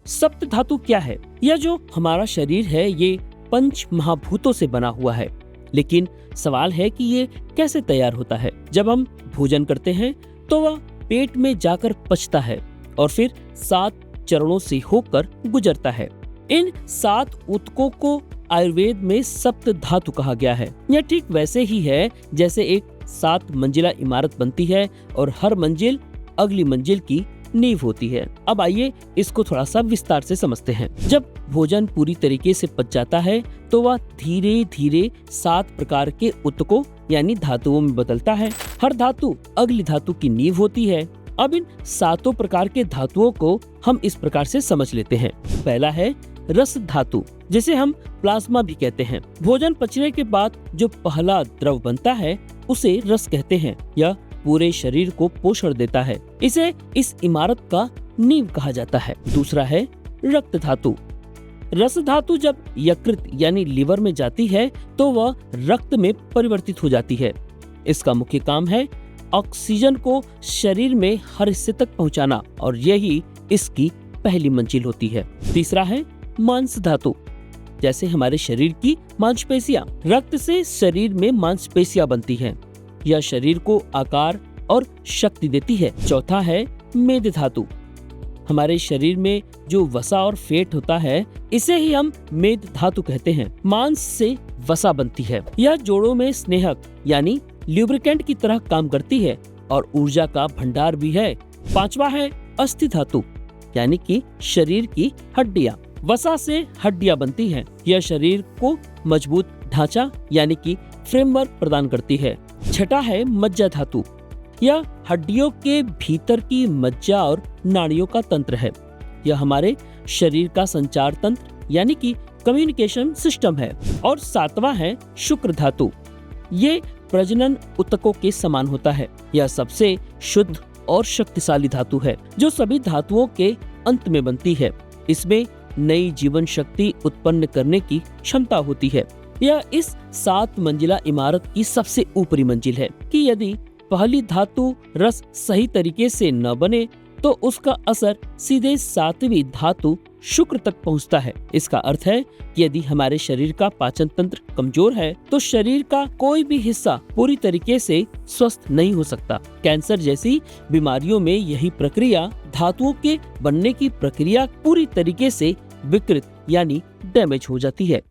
सप्त धातु क्या है? यह जो हमारा शरीर है ये पंच महाभूतों से बना हुआ है, लेकिन सवाल है कि ये कैसे तैयार होता है। जब हम भोजन करते हैं तो वह पेट में जाकर पचता है और फिर 7 चरणों से होकर गुजरता है। इन 7 ऊतकों को आयुर्वेद में सप्त धातु कहा गया है। यह ठीक वैसे ही है जैसे एक 7 मंजिला इमारत बनती है और हर मंजिल अगली मंजिल की नींव होती है। अब आइए इसको थोड़ा सा विस्तार से समझते हैं। जब भोजन पूरी तरीके से पच जाता है तो वह धीरे धीरे 7 प्रकार के ऊतकों यानी धातुओं में बदलता है। हर धातु अगली धातु की नींव होती है। अब इन 7 प्रकार के धातुओं को हम इस प्रकार से समझ लेते हैं। पहला है रस धातु, जिसे हम प्लाज्मा भी कहते हैं। भोजन पचने के बाद जो पहला द्रव बनता है उसे रस कहते हैं। यह पूरे शरीर को पोषण देता है। इसे इस इमारत का नींव कहा जाता है। दूसरा है रक्त धातु। रस धातु जब यकृत यानी लिवर में जाती है तो वह रक्त में परिवर्तित हो जाती है। इसका मुख्य काम है ऑक्सीजन को शरीर में हर हिस्से तक पहुंचाना और यही इसकी पहली मंजिल होती है। तीसरा है मांस धातु। जैसे हमारे शरीर की मांसपेशियां, रक्त से शरीर में मांसपेशियां बनती हैं। यह शरीर को आकार और शक्ति देती है। चौथा है मेद धातु। हमारे शरीर में जो वसा और फेट होता है इसे ही हम मेद धातु कहते हैं। मांस से वसा बनती है। यह जोड़ों में स्नेहक यानी ल्यूब्रिकेंट की तरह काम करती है और ऊर्जा का भंडार भी है। पांचवा है अस्थि धातु यानी कि शरीर की हड्डियां। वसा से हड्डियां बनती हैं। यह शरीर को मजबूत ढांचा यानी कि फ्रेमवर्क प्रदान करती है। छठा है मज्जा धातु। यह हड्डियों के भीतर की मज्जा और नाड़ियों का तंत्र है। यह हमारे शरीर का संचार तंत्र यानी कि कम्युनिकेशन सिस्टम है। और सातवां है शुक्र धातु। ये प्रजनन ऊतकों के समान होता है। यह सबसे शुद्ध और शक्तिशाली धातु है जो सभी धातुओं के अंत में बनती है। इसमें नई जीवन शक्ति उत्पन्न करने की क्षमता होती है। यह इस 7 मंजिला इमारत की सबसे ऊपरी मंजिल है कि यदि पहली धातु रस सही तरीके से न बने तो उसका असर सीधे 7वीं धातु शुक्र तक पहुंचता है। इसका अर्थ है कि यदि हमारे शरीर का पाचन तंत्र कमजोर है तो शरीर का कोई भी हिस्सा पूरी तरीके से स्वस्थ नहीं हो सकता। कैंसर जैसी बीमारियों में यही प्रक्रिया, धातुओं के बनने की प्रक्रिया पूरी तरीके से विकृत यानी डैमेज हो जाती है।